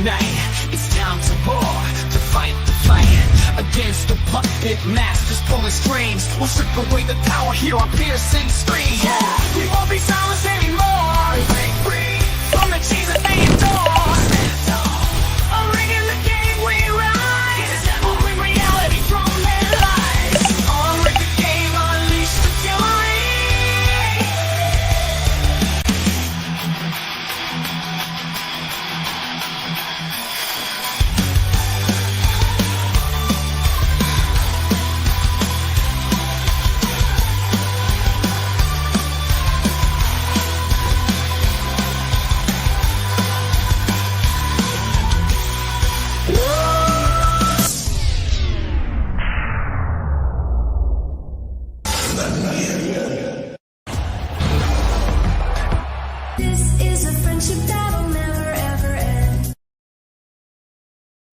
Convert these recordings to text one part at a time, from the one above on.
unite. It's time to war, to fight the fight against the puppet masters pulling strings. We'll strip away the power, hear our piercing screams. Yeah, we won't be silenced anymore. Break free from the chains that they adore. Unrig in the game we rise. We'll bring reality from their lies. Unrig the game, unleash the fury.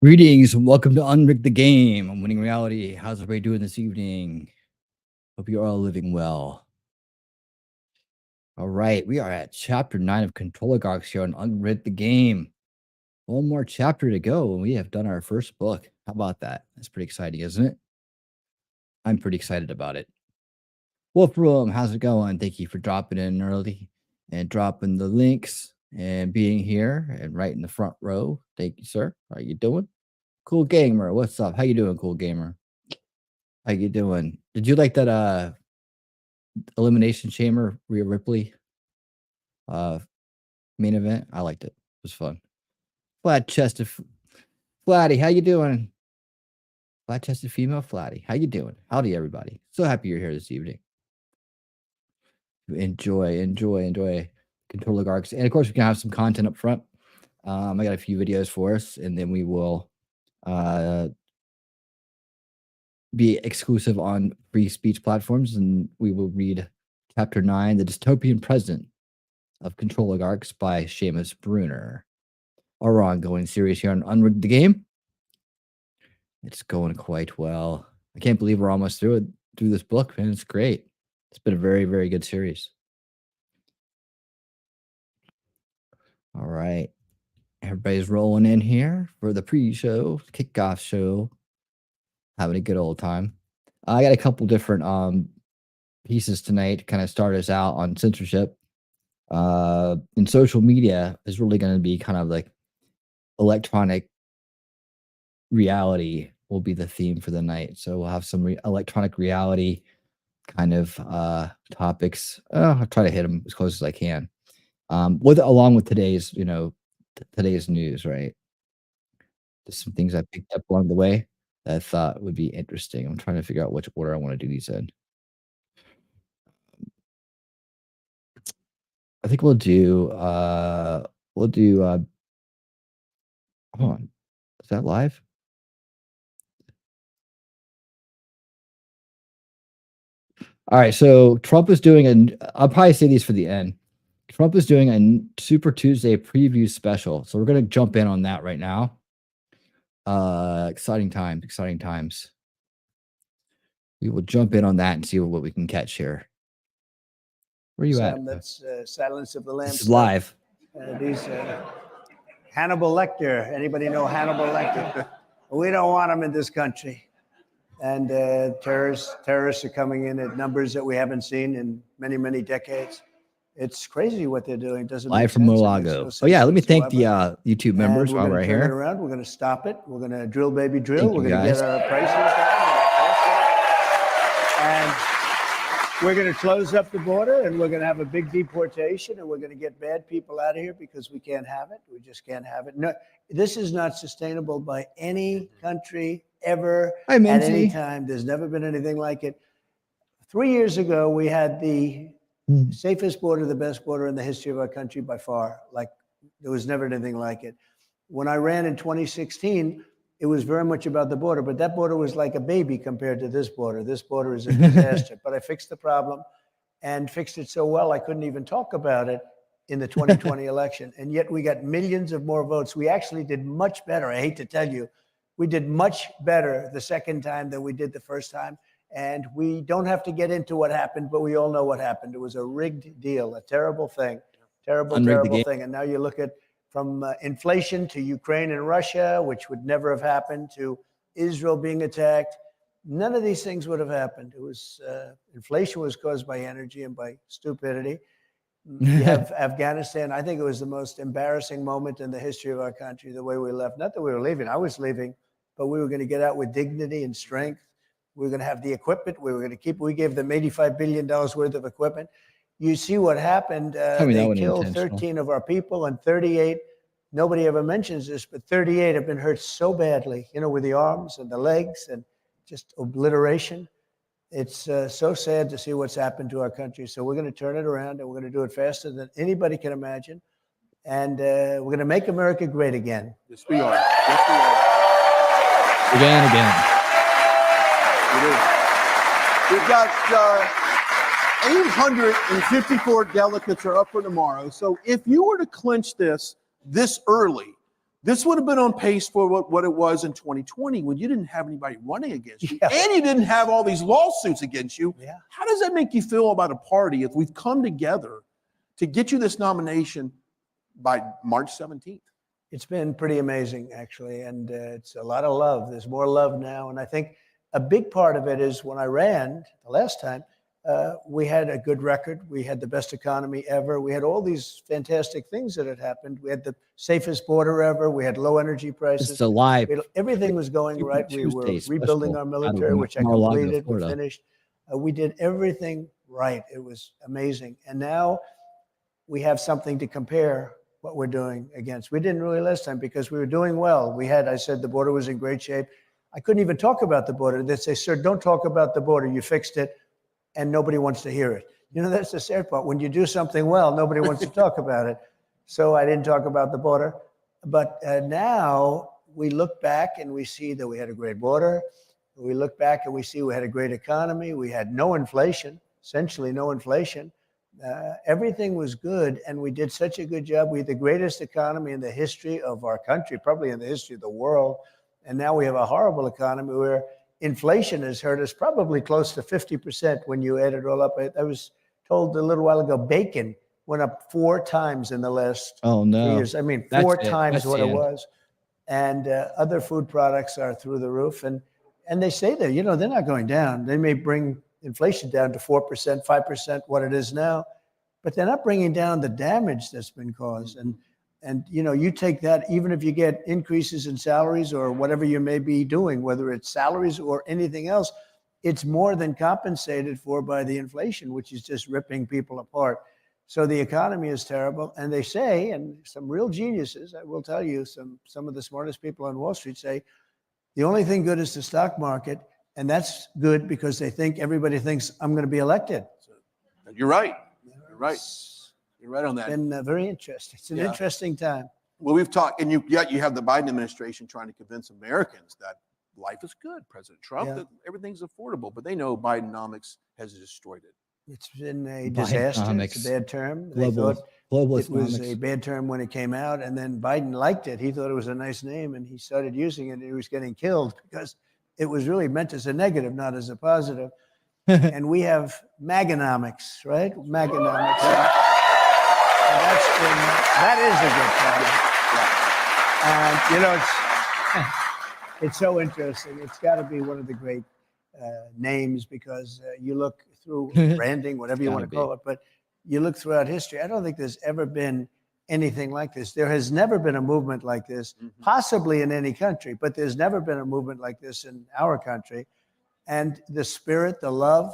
Greetings and welcome to Unrig the Game. I'm Winning Reality. How's everybody doing this evening? Hope you're all living well. All right, we are at chapter 9 of Controligarchs here on Unrig the Game. One more chapter to go and we have done our first book. How about that? That's pretty exciting, isn't it? I'm pretty excited about it. Wolf Room, how's it going? Thank you for dropping in early and dropping the links and being here and right in the front row. Thank you, sir. How you doing? Cool Gamer, what's up? How you doing, Cool Gamer? How you doing? Did you like that Elimination Chamber Rhea Ripley main event? I liked it. It was fun. Flat chested Flatty, how you doing? Flat chested female Flatty, how you doing? Howdy, everybody. So happy you're here this evening. Enjoy Controligarchs. And of course, we can have some content up front. I got a few videos for us, and then we will be exclusive on free speech platforms, and we will read chapter 9, The Dystopian Present of Controligarchs by Seamus Bruner. Our ongoing series here on Unrig the Game. It's going quite well. I can't believe we're almost through this book, man. It's great. It's been a very, very good series. All right. Everybody's rolling in here for the pre-show, kickoff show. Having a good old time. I got a couple different pieces tonight to kind of start us out on censorship. And social media is really going to be kind of like electronic reality will be the theme for the night. So we'll have some electronic reality kind of topics. I'll try to hit them as close as I can. Along with today's, today's news, right? Just some things I picked up along the way that I thought would be interesting. I'm trying to figure out which order I want to do these in. I think we'll do hold on. Is that live? All right, so Trump is doing I'll probably say these for the end. Trump is doing a Super Tuesday preview special. So we're going to jump in on that right now. Exciting times. We will jump in on that and see what we can catch here. Where are you at? That's Silence of the Lambs. This is live. These Hannibal Lecter. Anybody know Hannibal Lecter? We don't want him in this country. And terrorists are coming in at numbers that we haven't seen in many, many decades. It's crazy what they're doing. Doesn't live from Mar-A-Lago. Oh yeah, let me thank the YouTube members while we're here. We're going to stop it. We're going to drill, baby, drill. We're going to get our prices down. And we're going to close up the border, and we're going to have a big deportation, and we're going to get bad people out of here because we can't have it. We just can't have it. No, this is not sustainable by any country ever at any time. There's never been anything like it. 3 years ago, we had the safest border, the best border in the history of our country by far. Like, there was never anything like it. When I ran in 2016, it was very much about the border, but that border was like a baby compared to this border. This border is a disaster. But I fixed the problem and fixed it so well I couldn't even talk about it in the 2020 election. And yet we got millions of more votes. We actually did much better. I hate to tell you, we did much better the second time than we did the first time. And we don't have to get into what happened, but we all know what happened. It was a rigged deal, a terrible thing, terrible thing. And now you look at from inflation to Ukraine and Russia, which would never have happened, to Israel being attacked. None of these things would have happened. It was inflation was caused by energy and by stupidity. You have Afghanistan. I think it was the most embarrassing moment in the history of our country, the way we left. Not that we were leaving. I was leaving, but we were going to get out with dignity and strength. We were going to have the equipment. We were going to keep. We gave them $85 billion worth of equipment. You see what happened. They killed 13 of our people, and 38, nobody ever mentions this, but 38 have been hurt so badly, you know, with the arms and the legs and just obliteration. It's so sad to see what's happened to our country. So we're going to turn it around, and we're going to do it faster than anybody can imagine. And we're going to make America great again. Yes, we are. Yes, we are. Again and again. It is. We've got 854 delegates are up for tomorrow. So if you were to clinch this early, this would have been on pace for what it was in 2020 when you didn't have anybody running against you, and you didn't have all these lawsuits against you. Yeah. How does that make you feel about a party if we've come together to get you this nomination by March 17th? It's been pretty amazing, actually, and it's a lot of love. There's more love now, and I think a big part of it is when I ran the last time, we had a good record. We had the best economy ever. We had all these fantastic things that had happened. We had the safest border ever. We had low energy prices. It's alive. Everything was going right. We were rebuilding our military, which I completed. We finished. We did everything right. It was amazing. And now we have something to compare what we're doing against. We didn't really last time because we were doing well. I said the border was in great shape. I couldn't even talk about the border. They'd say, sir, don't talk about the border. You fixed it. And nobody wants to hear it. You know, that's the sad part. When you do something well, nobody wants to talk about it. So I didn't talk about the border. But now we look back and we see that we had a great border. We look back and we see we had a great economy. We had no inflation, essentially no inflation. Everything was good, and we did such a good job. We had the greatest economy in the history of our country, probably in the history of the world. And now we have a horrible economy where inflation has hurt us probably close to 50% when you add it all up. I was told a little while ago, bacon went up 4 times in the last 3 years. I mean, 4 times what it was. And other food products are through the roof. And they say that, you know, they're not going down. They may bring inflation down to 4%, 5%, what it is now, but they're not bringing down the damage that's been caused. And you know, you take that, even if you get increases in salaries or whatever you may be doing, whether it's salaries or anything else, it's more than compensated for by the inflation, which is just ripping people apart. So the economy is terrible. And they say, and some real geniuses, I will tell you, some of the smartest people on Wall Street say, the only thing good is the stock market. And that's good because everybody thinks I'm going to be elected. You're right. You're right. You're right on that. It's been very interesting. It's an interesting time. Well, we've talked, and you have the Biden administration trying to convince Americans that life is good. President Trump, that everything's affordable, but they know Bidenomics has destroyed it. It's been a disaster. It's a bad term. They Global thought it was a bad term when it came out, and then Biden liked it. He thought it was a nice name, and he started using it, and he was getting killed because it was really meant as a negative, not as a positive. And we have Maganomics, right? Maganomics. And that is a good term. And, you know, it's so interesting. It's got to be one of the great names because you look through branding, whatever you want to call it, but you look throughout history. I don't think there's ever been anything like this. There has never been a movement like this, possibly in any country, but there's never been a movement like this in our country. And the spirit, the love,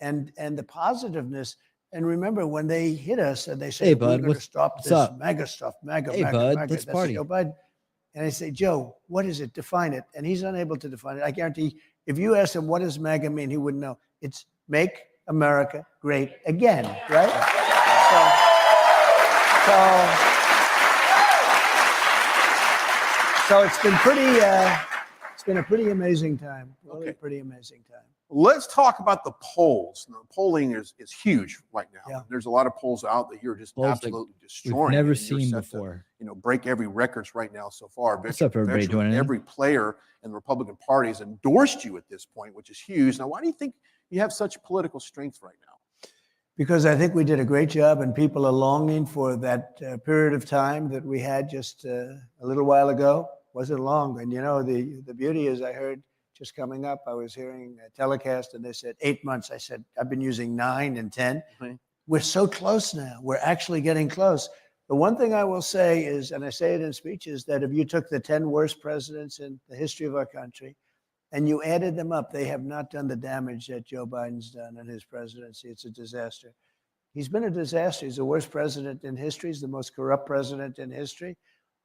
and the positiveness. And remember, when they hit us and they say, hey, bud, we're going to stop this MAGA stuff, MAGA, MAGA. Let's party. Joe Biden. And I say, Joe, what is it? Define it. And he's unable to define it. I guarantee if you ask him, what does MAGA mean? He wouldn't know. It's make America great again, right? So it's been it's been a pretty amazing time. Really pretty amazing time. Let's talk about the polls. Now, polling is huge right now. Yeah. There's a lot of polls out that you're just absolutely destroying. We've never seen before. To, break every records right now so far. What's up, everybody joining in? Every player in the Republican Party has endorsed you at this point, which is huge. Now, why do you think you have such political strength right now? because I think we did a great job, and people are longing for that period of time that we had just a little while ago. Wasn't long, and the beauty is, I heard just coming up, I was hearing a telecast, and they said 8 months. I said, I've been using 9 and 10. Right. We're so close now. We're actually getting close. The one thing I will say is, and I say it in speeches, that if you took the 10 worst presidents in the history of our country and you added them up, they have not done the damage that Joe Biden's done in his presidency. It's a disaster. He's been a disaster. He's the worst president in history. He's the most corrupt president in history,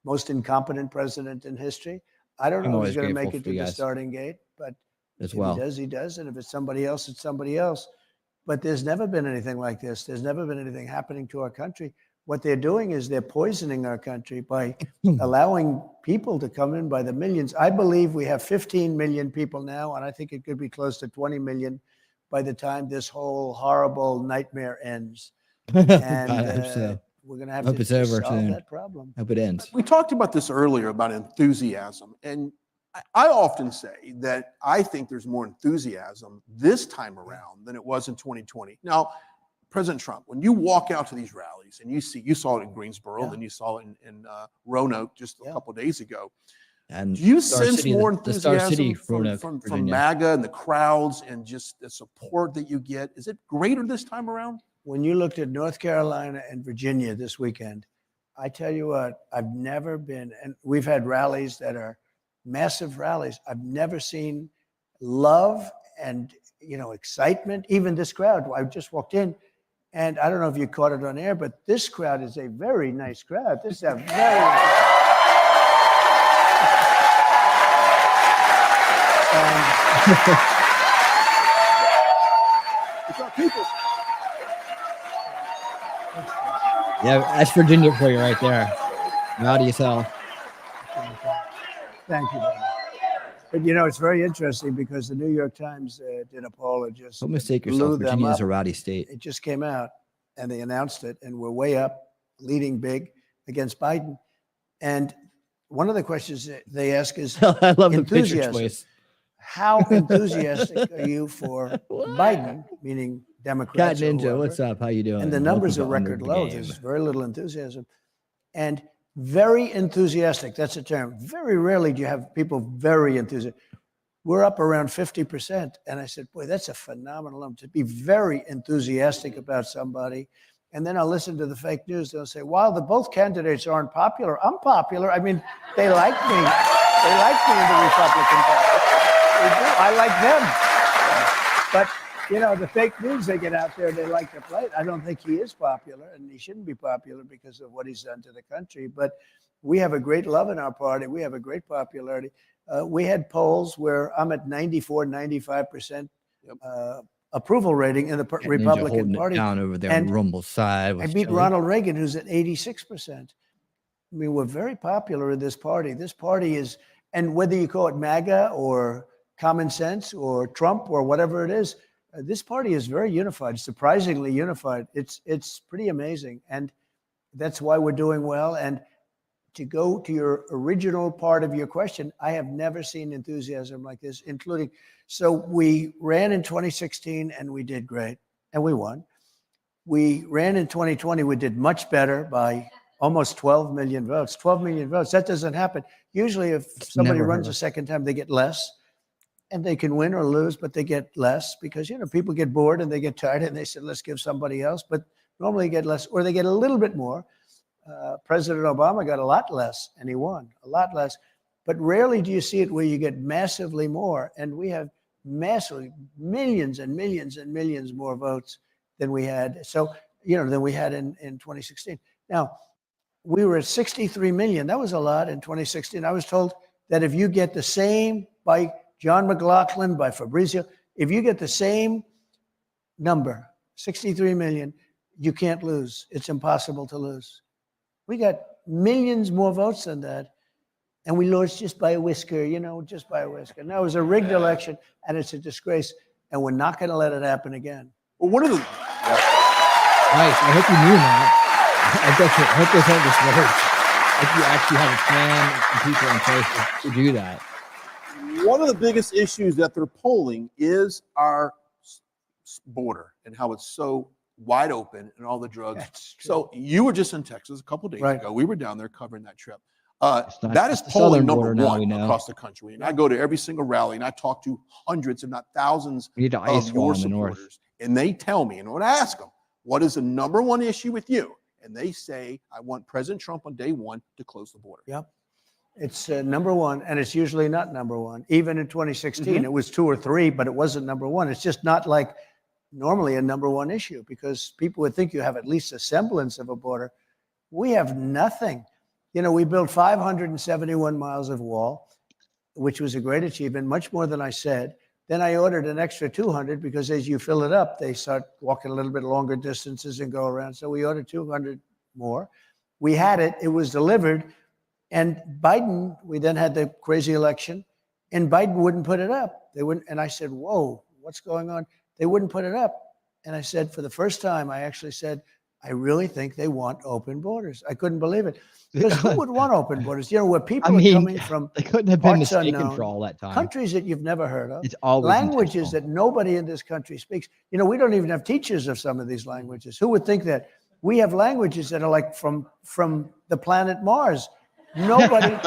most incompetent president in history. I don't know if he's going to make it to the starting gate, but if he does, he does. And if it's somebody else, it's somebody else. But there's never been anything like this. There's never been anything happening to our country. What they're doing is they're poisoning our country by allowing people to come in by the millions. I believe we have 15 million people now, and I think it could be close to 20 million by the time this whole horrible nightmare ends. And I hope so. We're going to have Hope to it's over solve soon. that problem. Hope it ends. We talked about this earlier about enthusiasm. And I often say that I think there's more enthusiasm this time around than it was in 2020. Now, President Trump, when you walk out to these rallies and you saw it in Greensboro, then you saw it in Roanoke just a couple of days ago. And do you Star sense City, more the Star City, enthusiasm from MAGA and the crowds and just the support that you get? Is it greater this time around? When you looked at North Carolina and Virginia this weekend, I tell you what, I've never been, and we've had rallies that are massive rallies. I've never seen love and excitement. Even this crowd, I just walked in, and I don't know if you caught it on air, but this crowd is a very nice crowd. This is a very It's our people. Yeah, that's Virginia for you right there. Rowdy as hell. Thank you. But it's very interesting because the New York Times did a poll and just Don't mistake yourself. Virginia is a rowdy state. It just came out and they announced it, and we're way up, leading big against Biden. And one of the questions that they ask is, I love the picture enthusiasm. choice. How enthusiastic are you for Biden, meaning Democrats? Cat Ninja, what's up? How you doing? And the numbers are Welcome to record Unrig the low. Game. There's very little enthusiasm. And very enthusiastic, that's a term. Very rarely do you have people very enthusiastic. We're up around 50%. And I said, boy, that's a phenomenal number to be very enthusiastic about somebody. And then I'll listen to the fake news. They'll say, while both candidates aren't popular, I'm popular. I mean, they like me. They like me in the Republican Party. They do. I like them. But, the fake news they get out there, they like to play it. I don't think he is popular, and he shouldn't be popular because of what he's done to the country. But we have a great love in our party. We have a great popularity. We had polls where I'm at 94, 95% approval rating in the Republican Party. Down over there on Rumble's side. I beat Ronald Reagan, who's at 86%. I mean, we're very popular in this party. This party is, and whether you call it MAGA or Common Sense or Trump or whatever it is, this party is very unified, surprisingly unified. It's pretty amazing. And that's why we're doing well. And to go to your original part of your question, I have never seen enthusiasm like this, including, so we ran in 2016 and we did great and we won. We ran in 2020, we did much better by almost 12 million votes. 12 million votes, that doesn't happen. Usually if somebody runs a second time, they get less. And they can win or lose, but they get less because, people get bored and they get tired and they said, let's give somebody else. But normally get less, or they get a little bit more. President Obama got a lot less and he won a lot less. But rarely do you see it where you get massively more. And we have massively millions and millions and millions more votes than we had. So, than we had in 2016. Now, we were at 63 million. That was a lot in 2016. I was told that if you get the same by John McLaughlin, by Fabrizio, if you get the same number, 63 million, you can't lose. It's impossible to lose. We got millions more votes than that, and we lost just by a whisker, just by a whisker. No, it was a rigged election, and it's a disgrace, and we're not going to let it happen again. Well, one of the... Nice. I hope you knew that. I hope this won't just work. I hope you actually have a plan and people in place to do that. One of the biggest issues that they're polling is our border and how it's so wide open and all the drugs. That's true. So you were just in Texas a couple days Right. ago. We were down there covering that trip. It's not That is just the southern polling number border now, we one know. across the country. And I go to every single rally and I talk to hundreds, if not thousands, We need to of ice wall your in the north. supporters. And they tell me, and when I ask them, what is the number one issue with you? And they say, I want President Trump on day one to close the border. Yep. It's number one, and it's usually not number one. Even in 2016, it was 2 or 3, but it wasn't number one. It's just not like normally a number one issue, because people would think you have at least a semblance of a border. We have nothing. You know, we built 571 miles of wall, which was a great achievement, much more than I said. Then I ordered an extra 200 because as you fill it up, they start walking a little bit longer distances and go around. So we ordered 200 more. We had it. It was delivered. And Biden, we then had the crazy election, and Biden wouldn't put it up. They wouldn't. And I said, whoa, what's going on? They wouldn't put it up. And I said, for the first time, I actually said, I really think they want open borders. I couldn't believe it. Because who would want open borders? You know, where people are coming from, they couldn't have been parts mistaken unknown, for all that time. countries that you've never heard of, It's always languages intentional. that nobody in this country speaks. You know, we don't even have teachers of some of these languages. Who would think that? We have languages that are like from the planet Mars. Nobody,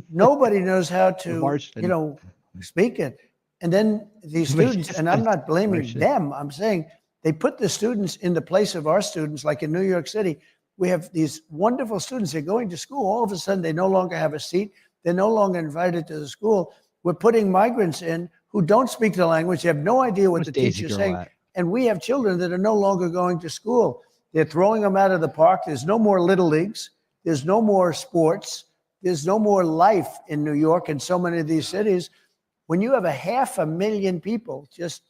nobody knows how to, Martian. you know, speak it. And then these students, and I'm not blaming them, I'm saying they put the students in the place of our students, like in New York City. We have these wonderful students. They're going to school. All of a sudden, they no longer have a seat. They're no longer invited to the school. We're putting migrants in who don't speak the language. They have no idea what the teacher's saying. And we have children that are no longer going to school. They're throwing them out of the park. There's no more little leagues. There's no more sports. There's no more life in New York and so many of these cities. When you have 500,000 people just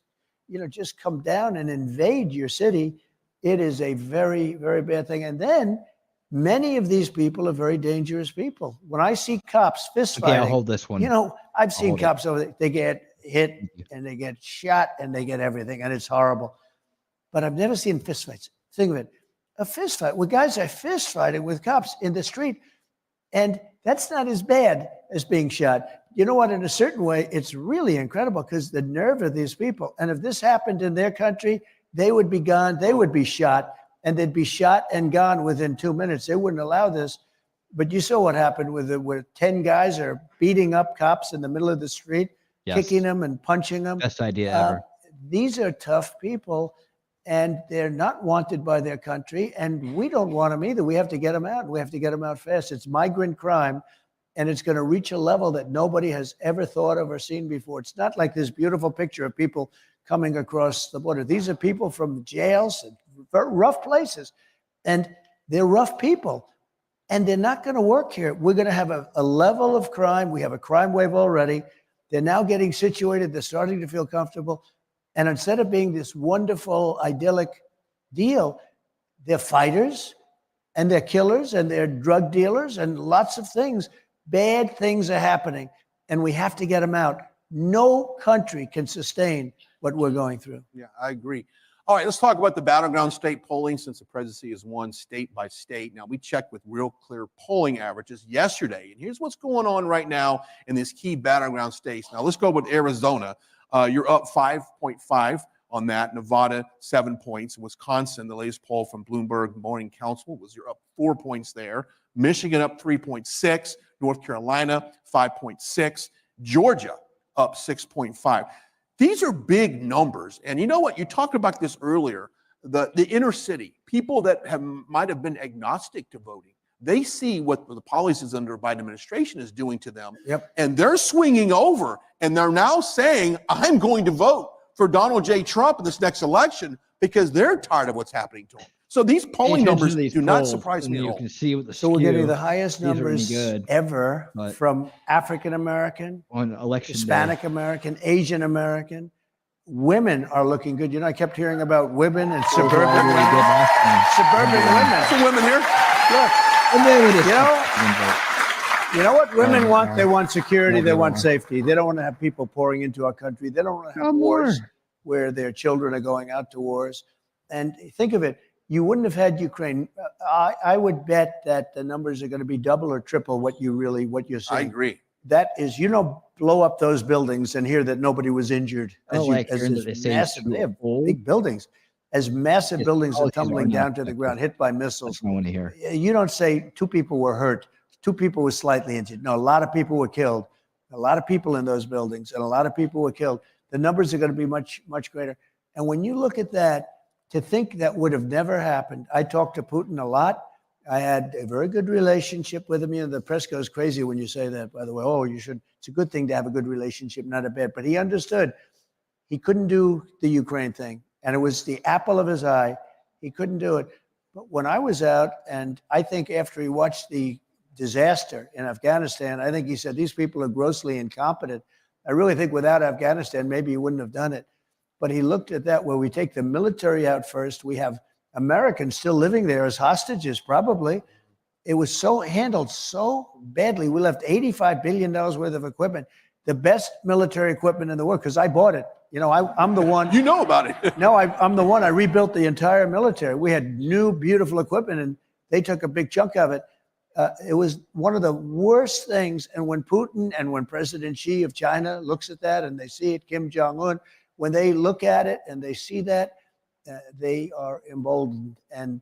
come down and invade your city, it is a very, very bad thing. And then many of these people are very dangerous people. When I see cops fist fighting, I'll hold this one. You know, I've seen cops over there. They get hit and they get shot and they get everything, and it's horrible. But I've never seen fist fights. Think of it. A fist fight where guys are fist fighting with cops in the street. And that's not as bad as being shot. You know what? In a certain way, it's really incredible because the nerve of these people. And if this happened in their country, they would be gone. They would be shot, and they'd be shot and gone within 2 minutes. They wouldn't allow this. But you saw what happened where 10 guys are beating up cops in the middle of the street, kicking them and punching them. Best idea ever. These are tough people, and they're not wanted by their country, and we don't want them either. We have to get them out. We have to get them out fast. It's migrant crime, and it's going to reach a level that nobody has ever thought of or seen before. It's not like this beautiful picture of people coming across the border. These are people from jails and rough places, and they're rough people, and they're not going to work here. We're going to have a level of crime. We have a crime wave already. They're now getting situated. They're starting to feel comfortable. And instead of being this wonderful, idyllic deal, they're fighters, and they're killers, and they're drug dealers, and lots of things. Bad things are happening, and we have to get them out. No country can sustain what we're going through. Yeah, I agree. All right, let's talk about the battleground state polling since the presidency is won state by state. Now, we checked with Real Clear polling averages yesterday, and here's what's going on right now in these key battleground states. Now, let's go with Arizona. You're up 5.5 on that. Nevada, 7 points. Wisconsin, the latest poll from Bloomberg Morning Council was you're up 4 points there. Michigan up 3.6. North Carolina, 5.6. Georgia up 6.5. These are big numbers. And you know what? You talked about this earlier. The inner city, people that might have been agnostic to voting, they see what the policies under the Biden administration is doing to them. Yep. And they're swinging over, and they're now saying, I'm going to vote for Donald J. Trump in this next election because they're tired of what's happening to them. So these polling numbers do not surprise me at all. You can see what the So we're getting the highest numbers ever but from African American, on election Hispanic American, Asian American. Women are looking good. You know, I kept hearing about women and suburban women. Suburban women. Some women here. Look, and they would you know what women want? They want security. They want safety. They don't want to have people pouring into our country. They don't want to have wars where their children are going out to wars. And think of it. You wouldn't have had Ukraine. I would bet that the numbers are going to be double or triple what you're seeing. I agree. That is, blow up those buildings and hear that nobody was injured. As massive, they have big buildings. as massive Yes, buildings are policies are tumbling not down to the effective. ground, hit by That's missiles. what I want to hear. You don't say 2 people were hurt, 2 people were slightly injured. No, a lot of people were killed. A lot of people in those buildings, and a lot of people were killed. The numbers are going to be much, much greater. And when you look at that, to think that would have never happened. I talked to Putin a lot. I had a very good relationship with him. You know, the press goes crazy when you say that, by the way. Oh, you should. It's a good thing to have a good relationship, not a bad. But he understood. He couldn't do the Ukraine thing. And it was the apple of his eye. He couldn't do it. But when I was out, and I think after he watched the disaster in Afghanistan, I think he said, these people are grossly incompetent. I really think without Afghanistan, maybe he wouldn't have done it. But he looked at that where we take the military out first. We have Americans still living there as hostages, probably. It was so handled so badly. We left $85 billion worth of equipment, the best military equipment in the world, because I bought it. You know, I'm the one. You know about it. No, I'm the one. I rebuilt the entire military. We had new, beautiful equipment, and they took a big chunk of it. It was one of the worst things. And when Putin and when President Xi of China looks at that and they see it, Kim Jong-un, when they look at it and they see that, they are emboldened, and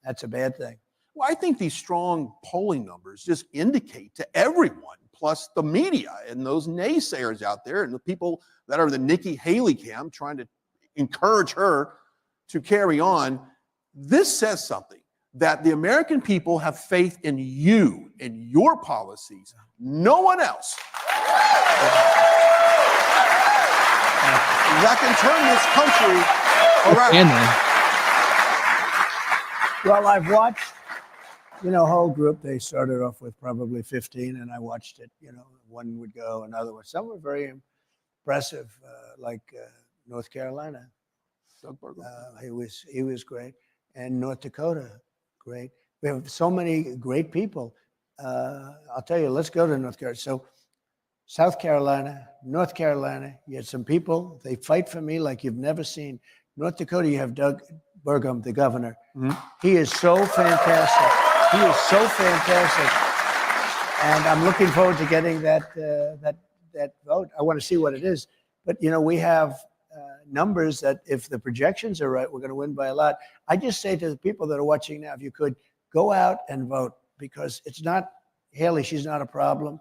that's a bad thing. Well, I think these strong polling numbers just indicate to everyone, plus the media and those naysayers out there and the people that are the Nikki Haley camp trying to encourage her to carry on. This says something, that the American people have faith in you and your policies, no one else. That can turn this country around. Well, I've watched, you know, a whole group. They started off with probably 15, and I watched it. You know, one would go, another one. Some were very impressive, like North Carolina. He was great, and North Dakota, great. We have so many great people. I'll tell you. Let's go to North Carolina. So, South Carolina, North Carolina. You had some people. They fight for me like you've never seen. North Dakota, you have Doug Burgum, the governor. Mm-hmm. He is so fantastic. He is so fantastic, and I'm looking forward to getting that vote. I want to see what it is. But you know, we have numbers that, if the projections are right, we're going to win by a lot. I just say to the people that are watching now, if you could go out and vote, because it's not Haley. She's not a problem.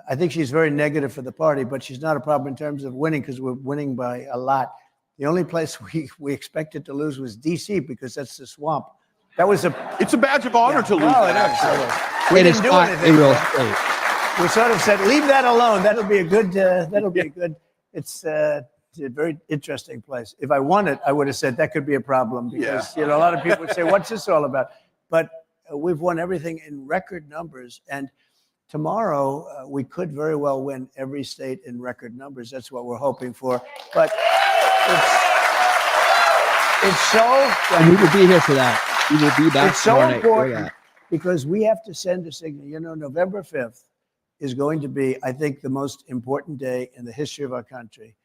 I think she's very negative for the party, but she's not a problem in terms of winning, because we're winning by a lot. The only place we expected to lose was D.C., because that's the swamp. That was It's a badge of honor to lose. No, that, we didn't do anything. We sort of said, leave that alone. That'll be a good. That'll be a good. It's a very interesting place. If I won it, I would have said that could be a problem, because you know, a lot of people would say, what's this all about? But we've won everything in record numbers, and tomorrow we could very well win every state in record numbers. That's what we're hoping for. But it's so. And we will be here for that. We will be back. It's so important, because we have to send a signal. You know, November 5th is going to be, I think, the most important day in the history of our country,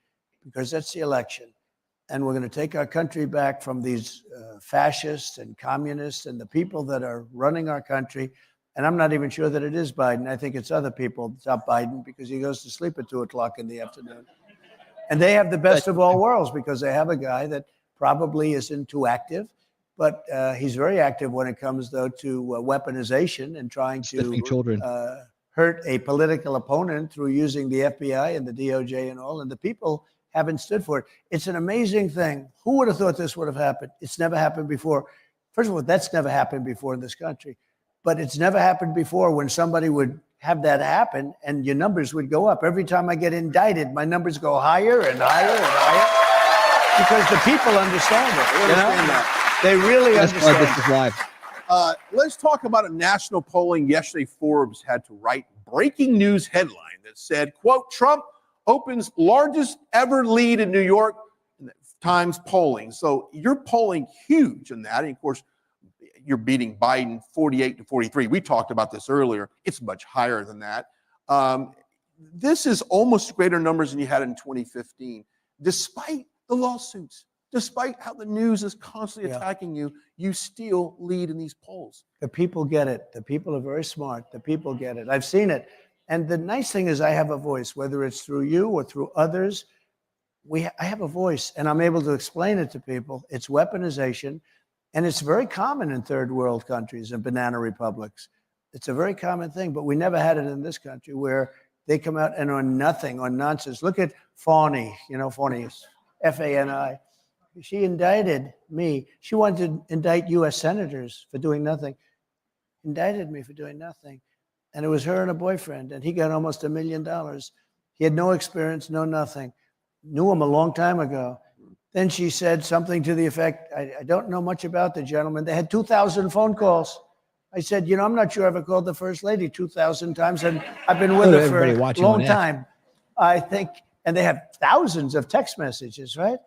because that's the election. And we're going to take our country back from these fascists and communists and the people that are running our country. And I'm not even sure that it is Biden. I think it's other people. It's not Biden, because he goes to sleep at 2 o'clock in the afternoon. And they have the best of all worlds, because they have a guy that probably isn't too active, but he's very active when it comes, though, to weaponization and trying to hurt a political opponent through using the FBI and the DOJ and all. And the people haven't stood for it. It's an amazing thing. Who would have thought this would have happened? It's never happened before. First of all, that's never happened before in this country. But it's never happened before when somebody would have that happen and your numbers would go up. Every time I get indicted, my numbers go higher and higher and higher, because the people understand it. They understand that. They really understand. This is live. Let's talk about a national polling. Yesterday, Forbes had to write breaking news headline that said, quote, Trump opens largest ever lead in New York Times polling. So you're polling huge in that. And of course, you're beating Biden 48-43. We talked about this earlier. It's much higher than that. This is almost greater numbers than you had in 2015, despite the lawsuits. Despite how the news is constantly attacking you, you still lead in these polls. The people get it. The people are very smart. The people get it. I've seen it. And the nice thing is I have a voice, whether it's through you or through others. I have a voice, and I'm able to explain it to people. It's weaponization, and it's very common in third world countries and banana republics. It's a very common thing, but we never had it in this country where they come out and on nothing, on nonsense. Look at Fani, Fani is F-A-N-I. She indicted me. She wanted to indict U.S. senators for doing nothing. Indicted me for doing nothing. And it was her and a boyfriend, and he got almost $1 million. He had no experience, no nothing. Knew him a long time ago. Then she said something to the effect, I don't know much about the gentleman. They had 2,000 phone calls. I said, I'm not sure I ever called the First Lady 2,000 times, and I've been with her for a long time. I think, and they have thousands of text messages, right?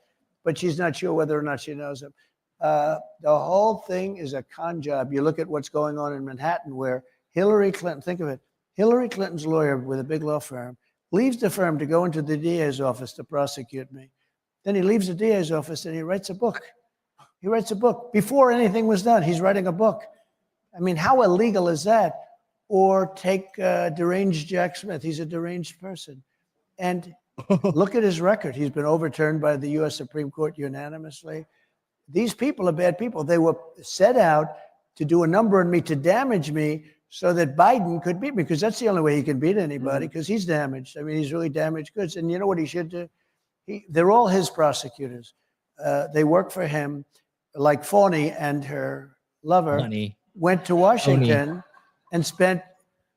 But she's not sure whether or not she knows him. The whole thing is a con job. You look at what's going on in Manhattan, where Hillary Clinton, think of it, Hillary Clinton's lawyer with a big law firm leaves the firm to go into the DA's office to prosecute me. Then he leaves the DA's office and he writes a book. He writes a book. Before anything was done, he's writing a book. I mean, how illegal is that? Or take deranged Jack Smith. He's a deranged person. And look at his record. He's been overturned by the U.S. Supreme Court unanimously. These people are bad people. They were set out to do a number on me, to damage me, so that Biden could beat me, because that's the only way he can beat anybody, because he's damaged. I mean, he's really damaged goods. And you know what he should do? They're all his prosecutors. They work for him, like Fani and her lover went to Washington and spent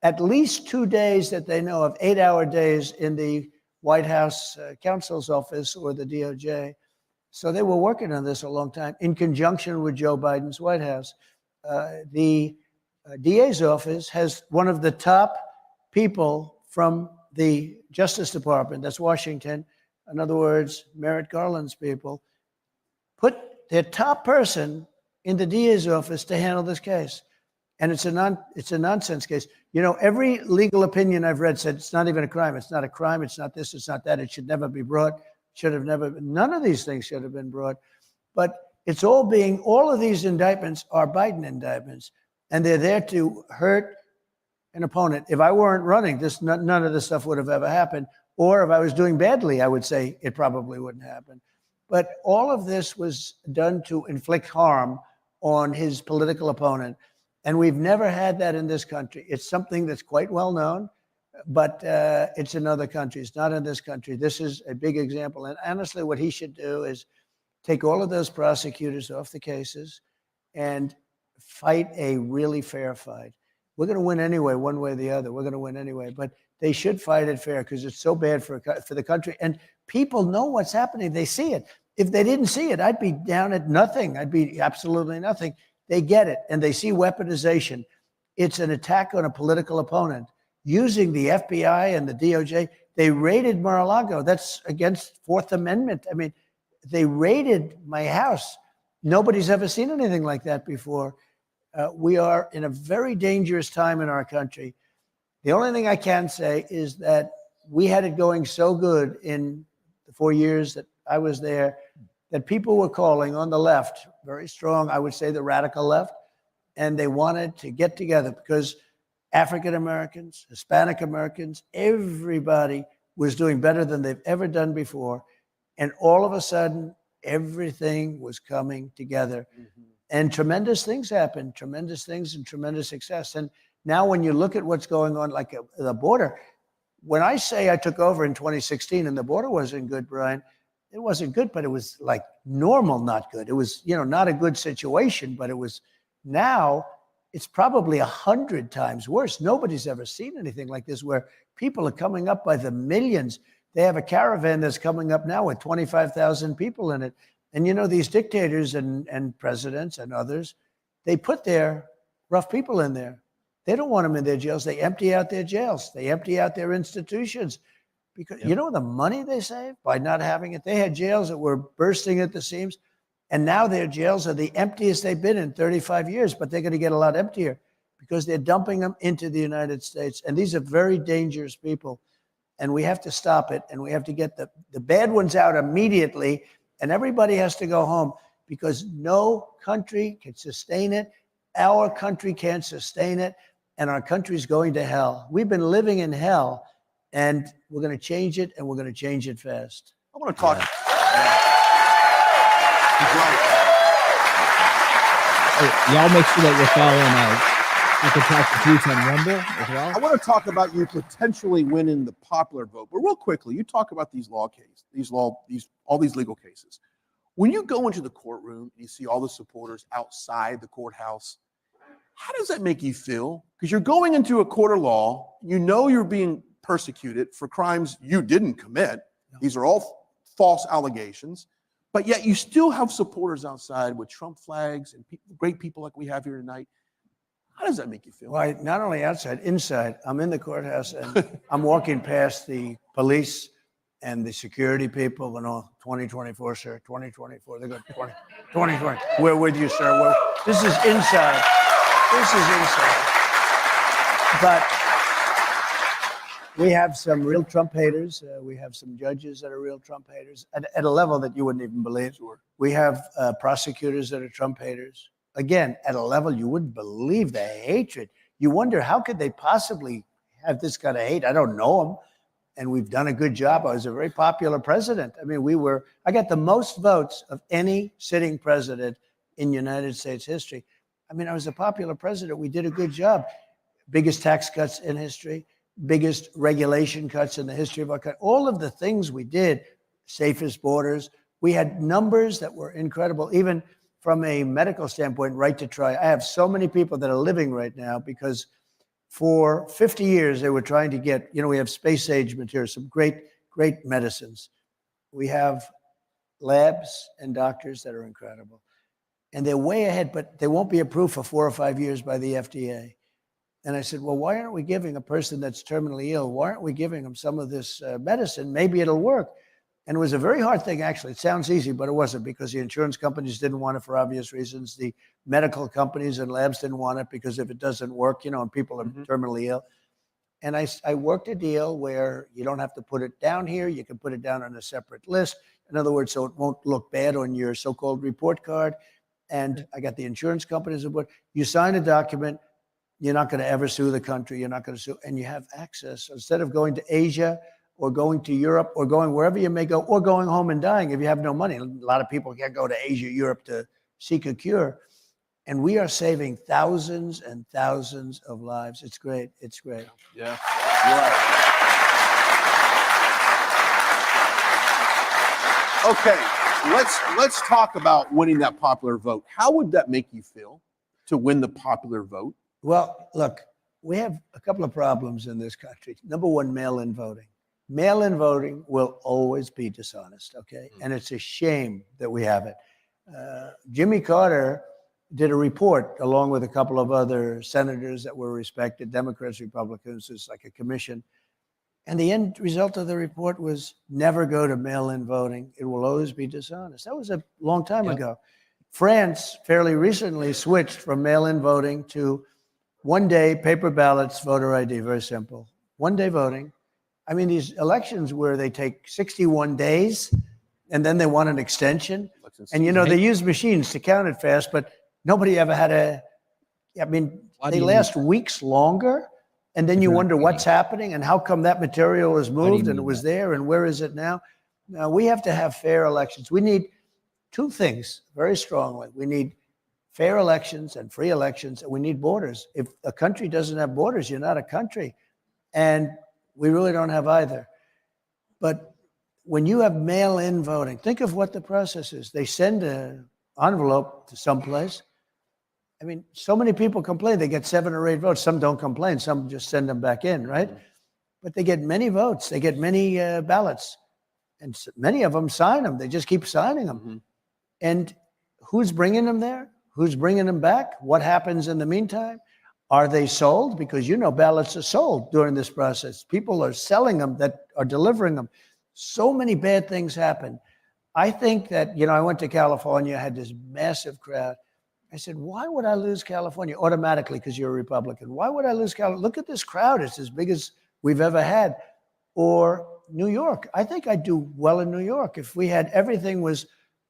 at least 2 days that they know of, 8-hour days in the White House counsel's office or the DOJ. So they were working on this a long time in conjunction with Joe Biden's White House. The DA's office has one of the top people from the Justice Department, that's Washington. In other words, Merrick Garland's people, put their top person in the DA's office to handle this case. And it's a nonsense case. Every legal opinion I've read said it's not even a crime. It's not a crime. It's not this. It's not that. It should never be brought. Should have never been. None of these things should have been brought. But it's all of these indictments are Biden indictments. And they're there to hurt an opponent. If I weren't running, none of this stuff would have ever happened. Or if I was doing badly, I would say it probably wouldn't happen. But all of this was done to inflict harm on his political opponent. And we've never had that in this country. It's something that's quite well known, but it's in other countries, not in this country. This is a big example. And honestly, what he should do is take all of those prosecutors off the cases and fight a really fair fight. We're going to win anyway, one way or the other. We're going to win anyway. But they should fight it fair, because it's so bad for the country. And people know what's happening. They see it. If they didn't see it, I'd be down at nothing. I'd be absolutely nothing. They get it, and they see weaponization. It's an attack on a political opponent. Using the FBI and the DOJ, they raided Mar-A-Lago. That's against Fourth Amendment. I mean, they raided my house. Nobody's ever seen anything like that before. We are in a very dangerous time in our country. The only thing I can say is that we had it going so good in the 4 years that I was there, that people were calling on the left, very strong, I would say the radical left, and they wanted to get together because African Americans, Hispanic Americans, everybody was doing better than they've ever done before. And all of a sudden, everything was coming together. Mm-hmm. And tremendous things happened, tremendous things and tremendous success. And now when you look at what's going on, like the border, when I say I took over in 2016 and the border wasn't good, Brian, it wasn't good, but it was like normal, not good. It was, not a good situation, but it was. Now it's probably 100 times worse. Nobody's ever seen anything like this, where people are coming up by the millions. They have a caravan that's coming up now with 25,000 people in it. And these dictators and presidents and others, they put their rough people in there. They don't want them in their jails. They empty out their jails. They empty out their institutions. Because you know the money they save by not having it? They had jails that were bursting at the seams, and now their jails are the emptiest they've been in 35 years, but they're going to get a lot emptier because they're dumping them into the United States. And these are very dangerous people, and we have to stop it, and we have to get the bad ones out immediately, and everybody has to go home, because no country can sustain it. Our country can't sustain it, and our country's going to hell. We've been living in hell, and we're going to change it, and we're going to change it fast. I want to talk. Yeah. He's right. Hey, y'all make sure that you're following the Contractor Tweets on Rumble as well. I want to talk about you potentially winning the popular vote, but real quickly, you talk about these all these legal cases. When you go into the courtroom and you see all the supporters outside the courthouse, how does that make you feel? Because you're going into a court of law, you know you're being persecuted for crimes you didn't commit. These are all false allegations, but yet you still have supporters outside with Trump flags and great people like we have here tonight. How does that make you feel? Well, not only outside, inside. I'm in the courthouse and I'm walking past the police and the security people and all. 2024, sir. 2024. They go 2020. We're with you, sir. This is inside. This is inside. But we have some real Trump haters. We have some judges that are real Trump haters at a level that you wouldn't even believe. Sure. We have prosecutors that are Trump haters. Again, at a level you wouldn't believe the hatred. You wonder, how could they possibly have this kind of hate? I don't know them. And we've done a good job. I was a very popular president. I mean, I got the most votes of any sitting president in United States history. I mean, I was a popular president. We did a good job. Biggest tax cuts in history, biggest regulation cuts in the history of our country. All of the things we did, safest borders. We had numbers that were incredible, even from a medical standpoint, right to try. I have so many people that are living right now because for 50 years they were trying to get, we have space age materials, some great medicines. We have labs and doctors that are incredible. And they're way ahead, but they won't be approved for 4 or 5 years by the FDA. And I said, well, why aren't we giving a person that's terminally ill, why aren't we giving them some of this medicine? Maybe it'll work. And it was a very hard thing, actually. It sounds easy, but it wasn't, because the insurance companies didn't want it for obvious reasons. The medical companies and labs didn't want it because if it doesn't work, and people are terminally ill. And I worked a deal where you don't have to put it down here. You can put it down on a separate list. In other words, so it won't look bad on your so-called report card. And I got the insurance companies aboard. You sign a document. You're not going to ever sue the country. You're not going to sue. And you have access. Instead of going to Asia or going to Europe or going wherever you may go, or going home and dying if you have no money. A lot of people can't go to Asia, Europe to seek a cure. And we are saving thousands and thousands of lives. It's great. It's great. Yeah. Right. Okay, let's talk about winning that popular vote. How would that make you feel to win the popular vote? Well, look, we have a couple of problems in this country. Number one, mail-in voting. Mail-in voting will always be dishonest, okay? And it's a shame that we have it. Jimmy Carter did a report along with a couple of other senators that were respected, Democrats, Republicans. It's like a commission. And the end result of the report was never go to mail-in voting. It will always be dishonest. That was a long time ago. France fairly recently switched from mail-in voting to one-day paper ballots, voter ID, very simple. One-day voting. I mean, these elections where they take 61 days and then they want an extension. And, they use machines to count it fast, but nobody ever had they last weeks longer. And then you wonder what's happening and how come that material is moved and it was there and where is it now? Now, we have to have fair elections. We need two things very strongly. We need fair elections and free elections, and we need borders. If a country doesn't have borders, you're not a country. And we really don't have either. But when you have mail-in voting, think of what the process is. They send an envelope to someplace. I mean, so many people complain. They get 7 or 8 votes. Some don't complain. Some just send them back in, right? But they get many votes. They get many ballots. And many of them sign them. They just keep signing them. And who's bringing them there? Who's bringing them back? What happens in the meantime? Are they sold? Because ballots are sold during this process. People are selling them that are delivering them. So many bad things happen. I think that, I went to California, had this massive crowd. I said, why would I lose California? Automatically, because you're a Republican. Why would I lose California? Look at this crowd. It's as big as we've ever had. Or New York. I think I'd do well in New York if we had everything was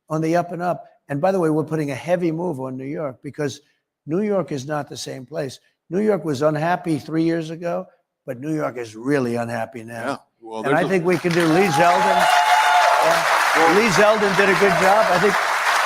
on the up and up. And by the way, we're putting a heavy move on New York because New York is not the same place. New York was unhappy 3 years ago, but New York is really unhappy now. Yeah. Well, and I think we can do Lee Zeldin. Yeah. Lee Zeldin did a good job. I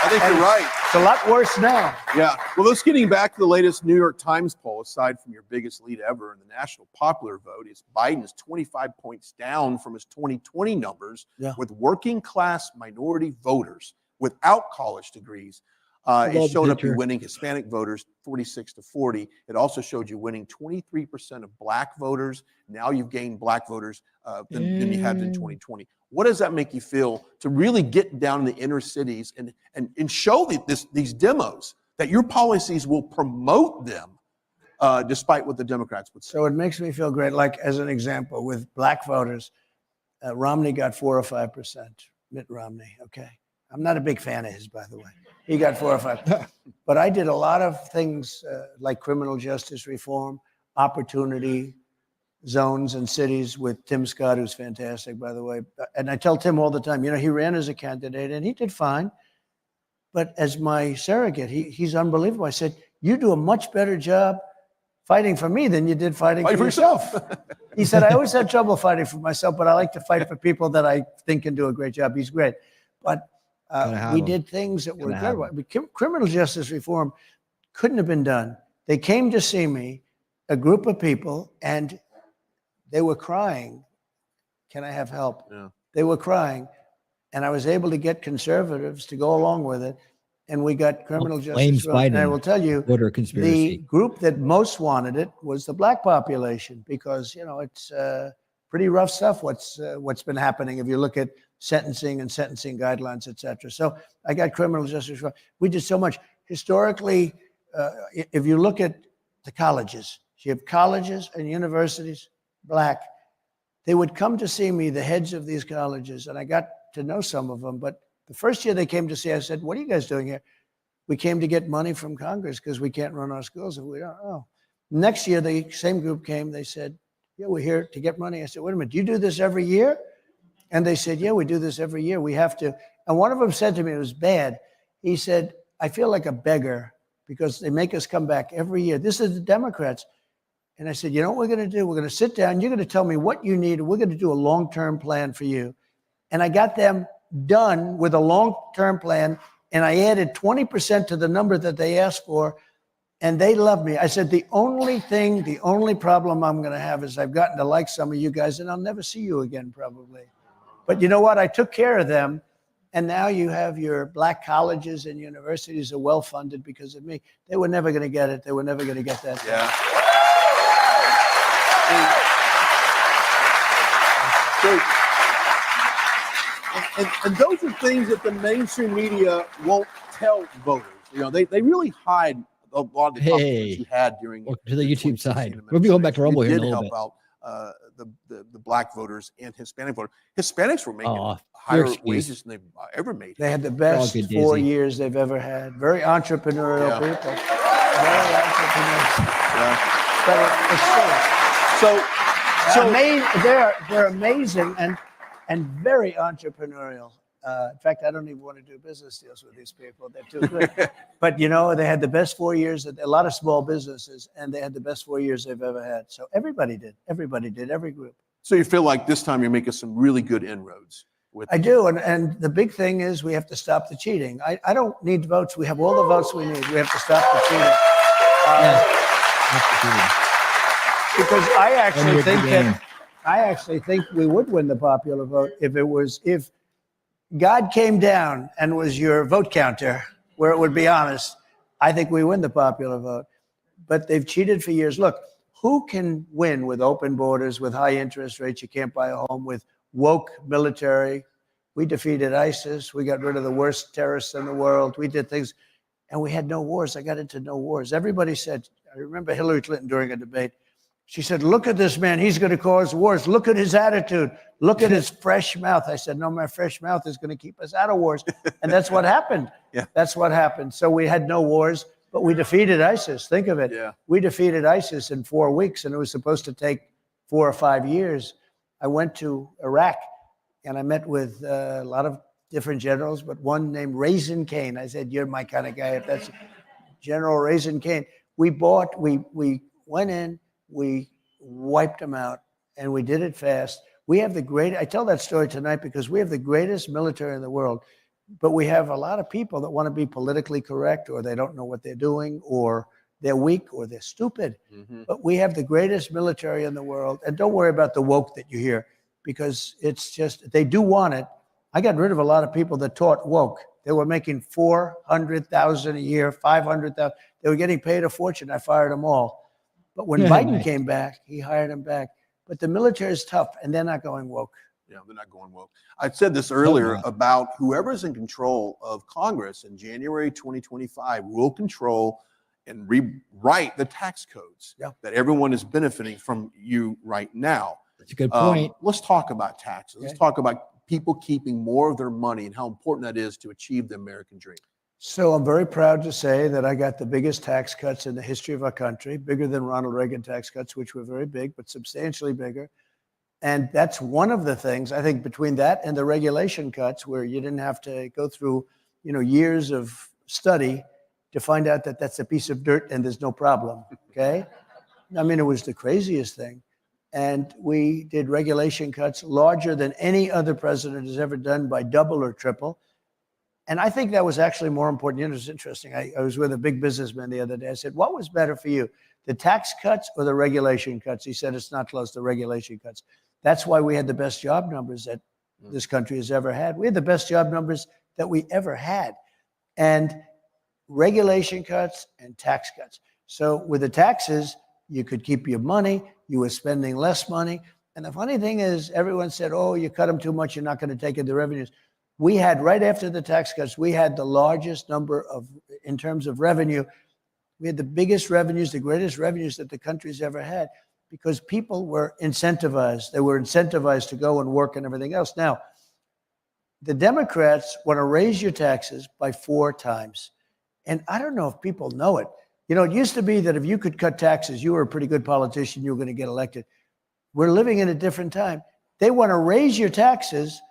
think you're right. It's a lot worse now. Yeah. Well, let's getting back to the latest New York Times poll. Aside from your biggest lead ever in the national popular vote, is Biden is 25 points down from his 2020 numbers, with working class minority voters without college degrees. It showed up you winning Hispanic voters 46-40. It also showed you winning 23% of black voters. Now you've gained black voters than you had in 2020. What does that make you feel to really get down in the inner cities and show these demos that your policies will promote them despite what the Democrats would say? So it makes me feel great. Like, as an example, with black voters, Romney got 4 or 5%. Mitt Romney, okay? I'm not a big fan of his, by the way. He got 4 or 5. But I did a lot of things like criminal justice reform, opportunity zones and cities with Tim Scott, who's fantastic, by the way. And I tell Tim all the time, he ran as a candidate and he did fine. But as my surrogate, he's unbelievable. I said, you do a much better job fighting for me than you did fighting for yourself. He said, I always had trouble fighting for myself, but I like to fight for people that I think can do a great job. He's great. But we did things that were good. Criminal justice reform couldn't have been done. They came to see me, a group of people, and they were crying. Can I have help? Yeah. They were crying. And I was able to get conservatives to go along with it. And we got criminal justice reform. And I will tell you, the group that most wanted it was the black population, because, it's pretty rough stuff what's been happening if you look at sentencing and sentencing guidelines, et cetera. So I got criminal justice reform. We did so much. Historically, if you look at the colleges, you have colleges and universities, black. They would come to see me, the heads of these colleges, and I got to know some of them. But the first year they came to see, I said, what are you guys doing here? We came to get money from Congress because we can't run our schools if we don't. Oh. Next year, the same group came. They said, yeah, we're here to get money. I said, wait a minute, do you do this every year? And they said, yeah, we do this every year. We have to. And one of them said to me, it was bad. He said, I feel like a beggar because they make us come back every year. This is the Democrats. And I said, you know what we're going to do? We're going to sit down. You're going to tell me what you need. We're going to do a long-term plan for you. And I got them done with a long-term plan. And I added 20% to the number that they asked for. And they love me. I said, the only problem I'm going to have is I've gotten to like some of you guys, and I'll never see you again, probably. But you know what? I took care of them. And now you have your black colleges and universities are well-funded because of me. They were never going to get it. They were never going to get that. Yeah. And those are things that the mainstream media won't tell voters. They really hide a lot of the confidence you had during to the YouTube side. We'll be going back to Rumble here in a little bit. Help out the black voters and Hispanic voters. Hispanics were making higher wages than they've ever made. They had the best 4 years they've ever had. Very entrepreneurial people. Very entrepreneurial. Yeah. But it's true. So they're amazing and very entrepreneurial. In fact, I don't even want to do business deals with these people. They're too good. But they had the best 4 years. A lot of small businesses, and they had the best 4 years they've ever had. So everybody did. Everybody did. Every group. So you feel like this time you're making some really good inroads. I do, and the big thing is we have to stop the cheating. I don't need votes. We have all the votes we need. We have to stop the cheating. Because I actually think we would win the popular vote if God came down and was your vote counter, where it would be honest. I think we win the popular vote. But they've cheated for years. Look, who can win with open borders, with high interest rates? You can't buy a home, with woke military. We defeated ISIS. We got rid of the worst terrorists in the world. We did things, and we had no wars. I got into no wars. Everybody said, I remember Hillary Clinton during a debate, she said, look at this man. He's going to cause wars. Look at his attitude. Look at his fresh mouth. I said, no, my fresh mouth is going to keep us out of wars. And that's what happened. Yeah. That's what happened. So we had no wars, but we defeated ISIS. Think of it. Yeah. We defeated ISIS in 4 weeks, and it was supposed to take 4 or 5 years. I went to Iraq, and I met with a lot of different generals, but one named Raisin Cain. I said, you're my kind of guy. If that's General Raisin Cain. We went in, we wiped them out, and we did it fast. We have I tell that story tonight because we have the greatest military in the world, but we have a lot of people that want to be politically correct, or they don't know what they're doing, or they're weak, or they're stupid. But we have the greatest military in the world. And don't worry about the woke that you hear, because it's just, they do want it. I got rid of a lot of people that taught woke. They were making $400,000 a year, $500,000. They were getting paid a fortune. I fired them all. But when Biden came back, he hired them back. But the military is tough, and they're not going woke. Yeah, they're not going woke. I said this earlier about whoever's in control of Congress in January 2025 will control and rewrite the tax codes that everyone is benefiting from you right now. That's a good point. Let's talk about taxes. Let's talk about people keeping more of their money and how important that is to achieve the American dream. So I'm very proud to say that I got the biggest tax cuts in the history of our country, bigger than Ronald Reagan tax cuts, which were very big, but substantially bigger. And that's one of the things, I think, between that and the regulation cuts, where you didn't have to go through, years of study to find out that that's a piece of dirt and there's no problem, okay? I mean, it was the craziest thing. And we did regulation cuts larger than any other president has ever done, by double or triple. And I think that was actually more important. It was interesting. I was with a big businessman the other day. I said, what was better for you, the tax cuts or the regulation cuts? He said, it's not close, the regulation cuts. That's why we had the best job numbers that this country has ever had. We had the best job numbers that we ever had. And regulation cuts and tax cuts. So with the taxes, you could keep your money. You were spending less money. And the funny thing is, everyone said, oh, you cut them too much, you're not going to take in the revenues. We had, right after the tax cuts, we had the largest number in terms of revenue. We had the biggest revenues, the greatest revenues that the country's ever had, because people were incentivized. They were incentivized to go and work and everything else. Now, the Democrats want to raise your taxes by 4 times. And I don't know if people know it. It used to be that if you could cut taxes, you were a pretty good politician, you were going to get elected. We're living in a different time. They want to raise your taxes,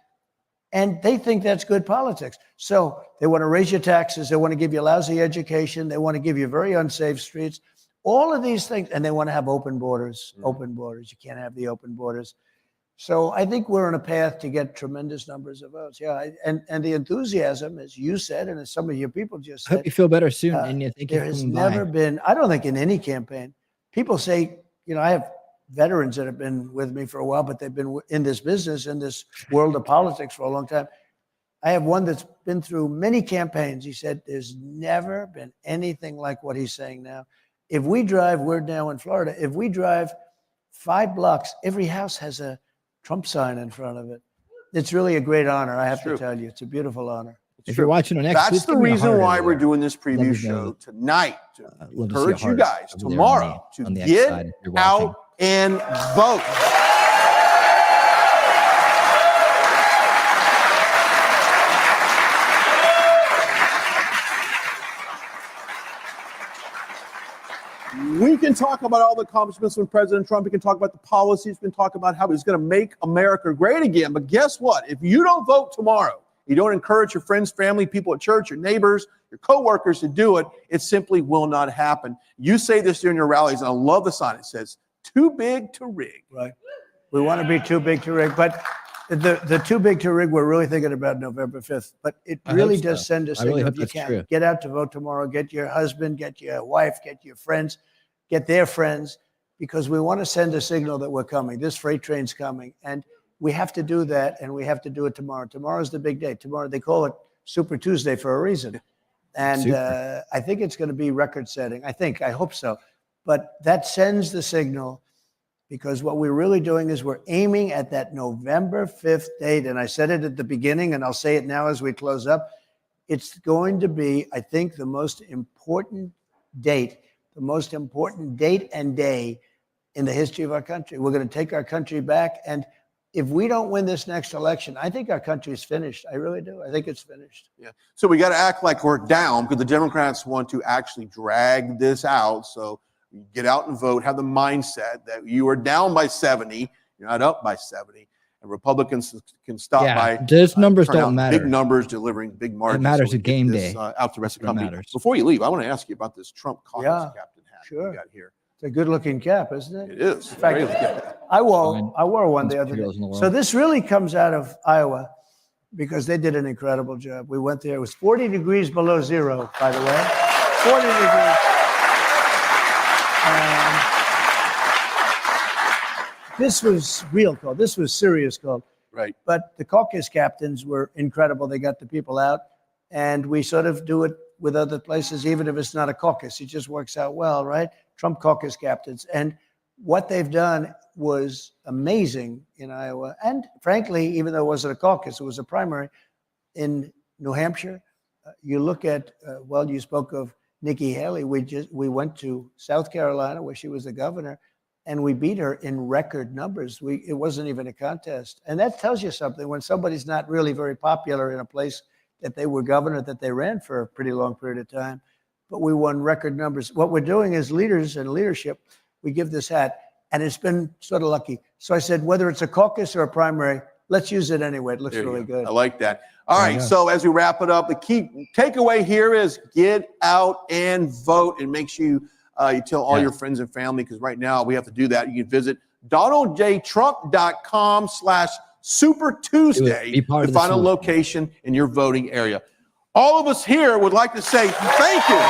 and they think that's good politics. So they want to raise your taxes. They want to give you a lousy education. They want to give you very unsafe streets. All of these things. And they want to have open borders. Open borders. You can't have the open borders. So I think we're on a path to get tremendous numbers of votes. Yeah. And the enthusiasm, as you said, and as some of your people just said. I hope you feel better soon. And you think there has never been, I don't think in any campaign, people say, I have veterans that have been with me for a while, but they've been in this business, in this world of politics for a long time. I have one that's been through many campaigns. He said, there's never been anything like what he's saying now. If we drive, we're now in Florida, if we drive 5 blocks, every house has a Trump sign in front of it. It's really a great honor, I have to tell you. It's a beautiful honor. If you're watching on X, that's the reason why we're doing this preview show tonight, to encourage you guys tomorrow to get out and vote. We can talk about all the accomplishments from President Trump. We can talk about the policies. We can talk about how he's going to make America great again. But guess what? If you don't vote tomorrow, you don't encourage your friends, family, people at church, your neighbors, your coworkers to do it, it simply will not happen. You say this during your rallies, and I love the sign. It says, too big to rig. Right. We want to be too big to rig. But the too big to rig, we're really thinking about November 5th. But it really does send a signal. If you can, get out to vote tomorrow. Get your husband, get your wife, get your friends, get their friends, because we want to send a signal that we're coming. This freight train's coming. And we have to do that, and we have to do it tomorrow. Tomorrow's the big day. Tomorrow, they call it Super Tuesday for a reason. And I think it's going to be record-setting. I hope so. But that sends the signal, because what we're really doing is we're aiming at that November 5th date. And I said it at the beginning, and I'll say it now as we close up. It's going to be, I think, the most important date and day in the history of our country. We're going to take our country back. And if we don't win this next election, I think our country is finished. I really do. I think it's finished. Yeah. So we got to act like we're down, because the Democrats want to actually drag this out. So get out and vote. Have the mindset that you are down by 70. You're not up by 70. And Republicans can stop by. Those numbers don't matter. Big numbers, delivering big margins. It matters a game day. Out the rest of the company. Before you leave, I want to ask you about this Trump caucus captain hat you got here. It's a good-looking cap, isn't it? It is. In fact, Great looking. I wore one the other day. materials in the world. So this really comes out of Iowa because they did an incredible job. We went there. It was 40 degrees below zero, by the way. 40 degrees. And this was real cold. This was serious cold. Right. But the caucus captains were incredible. They got the people out. And we sort of do it with other places, even if it's not a caucus. It just works out well, right? Trump caucus captains. And what they've done was amazing in Iowa. And frankly, even though it wasn't a caucus, it was a primary. In New Hampshire, you look at, well, you spoke of Nikki Haley. We went to South Carolina where she was the governor, and we beat her in record numbers. It wasn't even a contest. And that tells you something. When somebody's not really very popular in a place that they were governor, that they ran for a pretty long period of time, but we won record numbers. What we're doing as leaders and leadership, we give this hat, and it's been sort of lucky. So I said, whether it's a caucus or a primary, let's use it anyway. It looks really good. I like that. All right, so as we wrap it up, the key takeaway here is get out and vote, and make sure you tell all your friends and family, because right now we have to do that. You can visit DonaldJTrump.com/Super Tuesday to find a location in your voting area. All of us here would like to say thank you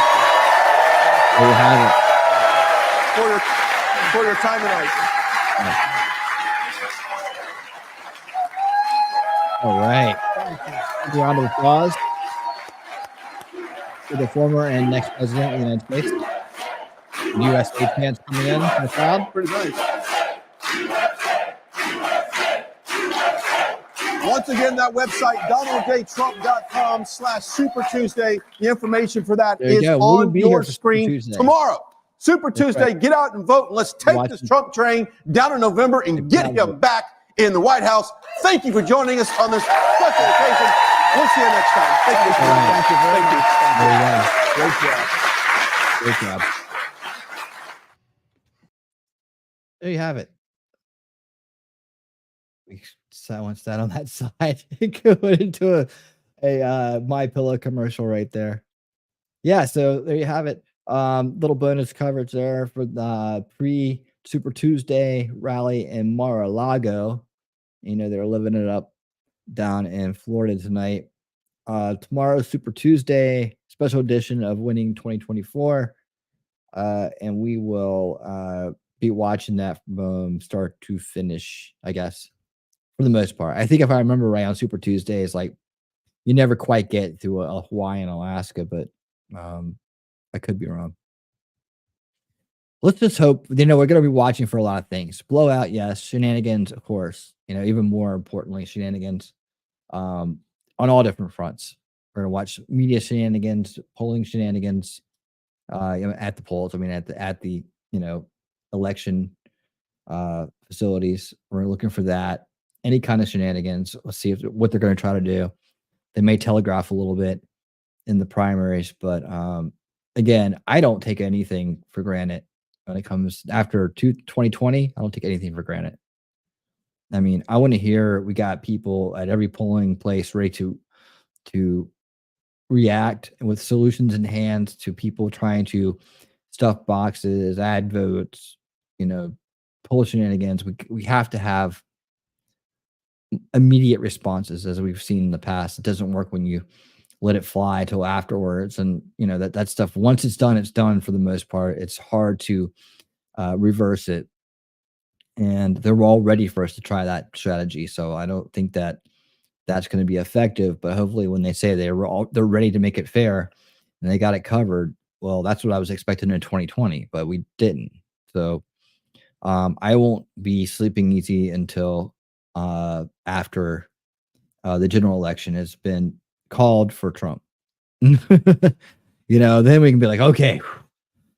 for your time tonight. All right. A round of applause for the former and next president of the United States. USA fans coming in from the crowd. Pretty nice. Once again, that website, DonaldJTrump.com/Super Tuesday. The information for that is on your screen tomorrow. Super Tuesday, get out and vote, and let's take this Trump train down in November and get him back in the White House. Thank you for joining us on this special occasion. We'll see you next time. Thank you. Thank you very much. Great job. Great job. There you have it. We once that on that side, going into a My Pillow commercial right there. Yeah, so there you have it. Little bonus coverage there for the pre-Super Tuesday rally in Mar-A-Lago. You know, they're living it up down in Florida tonight. Tomorrow, Super Tuesday, special edition of Winning 2024. And we will be watching that from start to finish, I guess, for the most part. I think if I remember right, on Super Tuesday, it's like you never quite get to a Hawaii and Alaska, but I could be wrong. Let's just hope, we're going to be watching for a lot of things. Blowout, yes. Shenanigans, of course. Even more importantly, shenanigans on all different fronts. We're going to watch media shenanigans, polling shenanigans, at the polls. At the election facilities. We're looking for that. Any kind of shenanigans. Let's see what they're going to try to do. They may telegraph a little bit in the primaries, but again, I don't take anything for granted when it comes after 2020. I don't take anything for granted. I want to hear we got people at every polling place ready to react with solutions in hand to people trying to stuff boxes, add votes, poll shenanigans. We have to have immediate responses, as we've seen in the past. It doesn't work when you let it fly till afterwards. And that stuff, once it's done for the most part. It's hard to reverse it. And they're all ready for us to try that strategy. So I don't think that that's going to be effective, but hopefully when they say they're ready to make it fair and they got it covered, well, that's what I was expecting in 2020, but we didn't. So I won't be sleeping easy until after the general election has been called for Trump. Then we can be like, okay,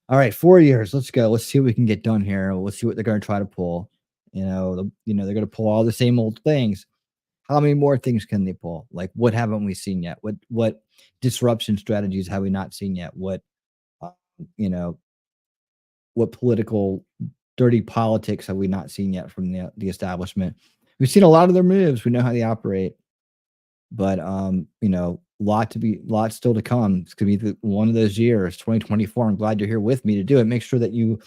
all right, 4 years, let's go. Let's see what we can get done here. Let's see what they're going to try to pull. They're going to pull all the same old things. How many more things can they pull? Like, what haven't we seen yet? What disruption strategies have we not seen yet? What political dirty politics have we not seen yet from the establishment? We've seen a lot of their moves. We know how they operate, but lot still to come. It's gonna be one of those years, 2024. I'm glad you're here with me to do it. Make sure that you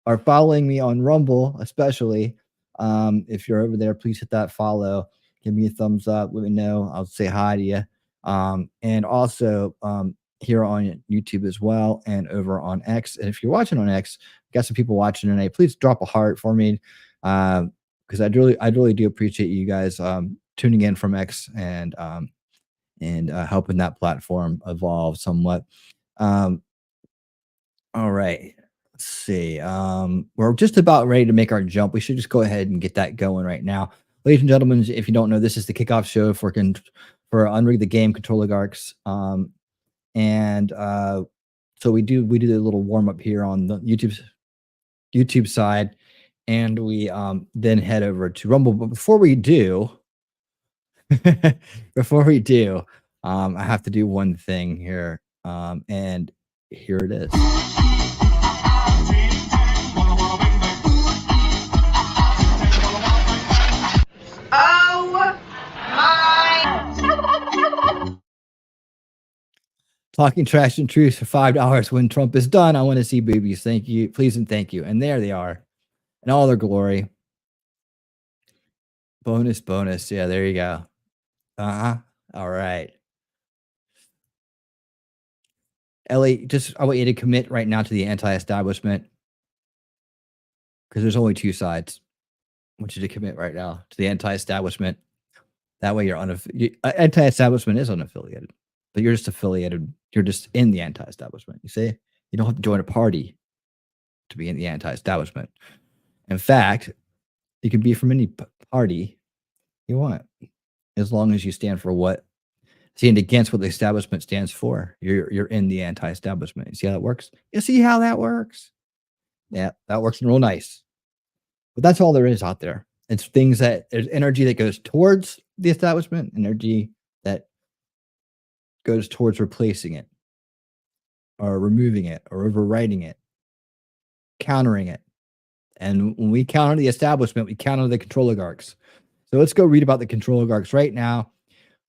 are following me on Rumble, especially, if you're over there, please hit that follow. Give me a thumbs up. Let me know. I'll say hi to you. And also here on YouTube as well, and over on X. And if you're watching on X, got some people watching tonight. Please drop a heart for me, because I really do appreciate you guys tuning in from X and helping that platform evolve somewhat. All right. Let's see. We're just about ready to make our jump. We should just go ahead and get that going right now. Ladies and gentlemen, if you don't know, this is the kickoff show for Unrig the Game, Controligarchs. So we do a little warm up here on the YouTube side, and we then head over to Rumble. But before we do, I have to do one thing here, and here it is. Talking trash and truth for $5 when Trump is done. I want to see boobies. Thank you. Please and thank you. And there they are in all their glory. Bonus. Yeah, there you go. All right. Ellie, I want you to commit right now to the anti-establishment, because there's only two sides. I want you to commit right now to the anti-establishment. That way you're anti-establishment is unaffiliated, but you're just affiliated. You're just in the anti-establishment. You see, you don't have to join a party to be in the anti-establishment. In fact, you can be from any party you want, as long as you stand against what the establishment stands for. You're in the anti-establishment. You see how that works? You see how that works? Yeah, that works real nice. But that's all there is out there. It's things that there's energy that goes towards the establishment, energy that goes towards replacing it, or removing it, or overriding it, countering it. And when we counter the establishment, we counter the Controligarchs. So let's go read about the Controligarchs right now.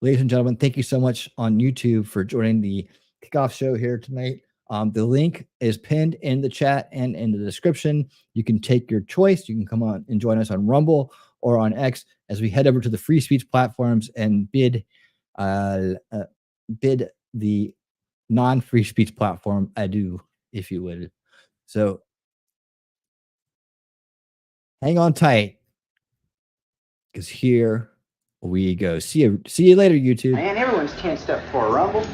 Ladies and gentlemen, thank you so much on YouTube for joining the kickoff show here tonight. The link is pinned in the chat and in the description. You can take your choice. You can come on and join us on Rumble or on X as we head over to the free speech platforms and bid the non-free speech platform adieu, if you would. So hang on tight, because here we go. See you later, YouTube. Man, everyone's tensed up for a Rumble.